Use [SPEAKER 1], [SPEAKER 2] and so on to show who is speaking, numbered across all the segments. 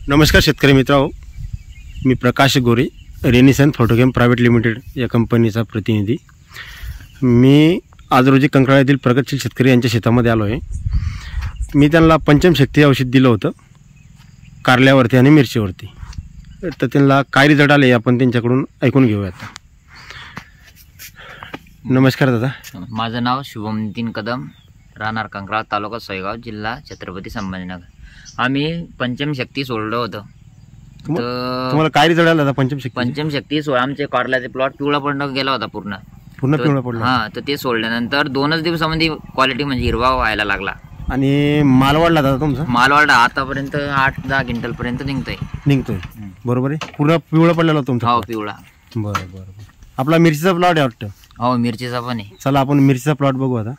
[SPEAKER 1] नमस्कार शेतकरी मित्रांनो, मी प्रकाश गोरे, रेनिसन फोटोकेम प्रायव्हेट लिमिटेड या कंपनीचा प्रतिनिधी। मी आज रोजी कंकराळ्यातील प्रगतशील शेतकरी यांच्या शेतामध्ये आलो आहे। मी त्यांना पंचम शक्ती औषध दिलं होतं कारल्यावरती आणि मिरचीवरती, तर त्यांना काय रिझल्ट आले आपण त्यांच्याकडून ऐकून घेऊयात। नमस्कार दादा,
[SPEAKER 2] माझं नाव शुभम नितीन कदम, राहणार कंकराळ, तालुका सोयगाव, जिल्हा छत्रपती संभाजीनगर। आम्ही पंचम शक्ती सोडलं होतं।
[SPEAKER 1] तुम्हाला काय रिझल्ट आला दादा
[SPEAKER 2] पंचम शक्ती आमचे कारल्याचे प्लॉट पिवळा पडणं गेला होता, पूर्ण
[SPEAKER 1] पिवळा पडला।
[SPEAKER 2] हां, तर ते सोडल्यानंतर 2च दिवसामध्ये क्वालिटी म्हणजे हिरवा व्हायला लागला
[SPEAKER 1] आणि माल वाढला दादा तुमचा?
[SPEAKER 2] माल वाढला, आतापर्यंत 8-10 क्विंटल पर्यंत निघतोय।
[SPEAKER 1] बरोबर आहे, पूर्ण पिवळा पडलेला तुमचा?
[SPEAKER 2] हो, पिवळा।
[SPEAKER 1] बरं बरं। आपला मिरचीचा प्लॉट आहे वाटतं?
[SPEAKER 2] हो, मिरचीचा पण आहे।
[SPEAKER 1] चला आपण मिरचीचा प्लॉट बघू। आता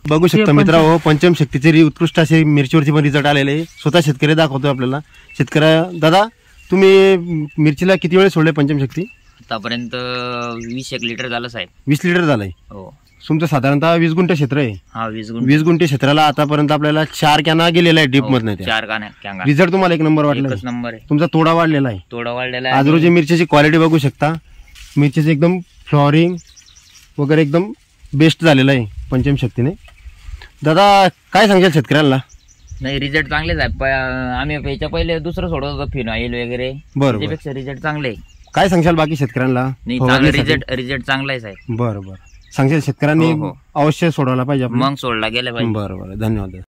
[SPEAKER 1] बघू शकता मित्रांनो, पंचम शक्तीचे उत्कृष्ट असे मिरचीवरती पण रिझल्ट आलेले आहे। स्वतः शेतकरी दाखवतो आपल्याला। शेतकऱ्या दादा, तुम्ही मिरचीला किती वेळ सोडले पंचम शक्ती?
[SPEAKER 2] आतापर्यंत 20 लिटर झालं साहेब।
[SPEAKER 1] 20 लिटर झालंय? हो। तुमचं साधारणतः 20 गुंठे क्षेत्र आहे?
[SPEAKER 2] हा,
[SPEAKER 1] 20 गुंठे क्षेत्राला आतापर्यंत आपल्याला 4 कॅना गेलेला आहे ड्रीप मधनं।
[SPEAKER 2] 4 कॅना।
[SPEAKER 1] रिझल्ट तुम्हाला एक नंबर वाटला?
[SPEAKER 2] एकच नंबर आहे।
[SPEAKER 1] तुमचा तोडा वाढलेला आहे?
[SPEAKER 2] तोडा वाढलेला आहे।
[SPEAKER 1] आज रोजी मिरचीची क्वालिटी बघू शकता, मिरचीचं एकदम फ्लॉवरिंग वगैरे एकदम बेस्ट झालेलं आहे पंचम शक्तीने। दादा काय सांगाल शेतकऱ्यांना?
[SPEAKER 2] नाही, रिझल्ट चांगलेच आहे। आम्ही याच्या पहिले दुसरं सोडत होतो, फिनॉईल वगैरे, त्यापेक्षा रिझल्ट चांगले आहे।
[SPEAKER 1] काय सांगशाल बाकी शेतकऱ्यांना?
[SPEAKER 2] नाही, चांगला रिझल्ट चांगला आहे साहेब।
[SPEAKER 1] बरं बरं, सांगशाल शेतकऱ्यांनी अवश्य सोडवायला पाहिजे?
[SPEAKER 2] मग सोडला गेला पाहिजे।
[SPEAKER 1] बरं बरं, धन्यवाद।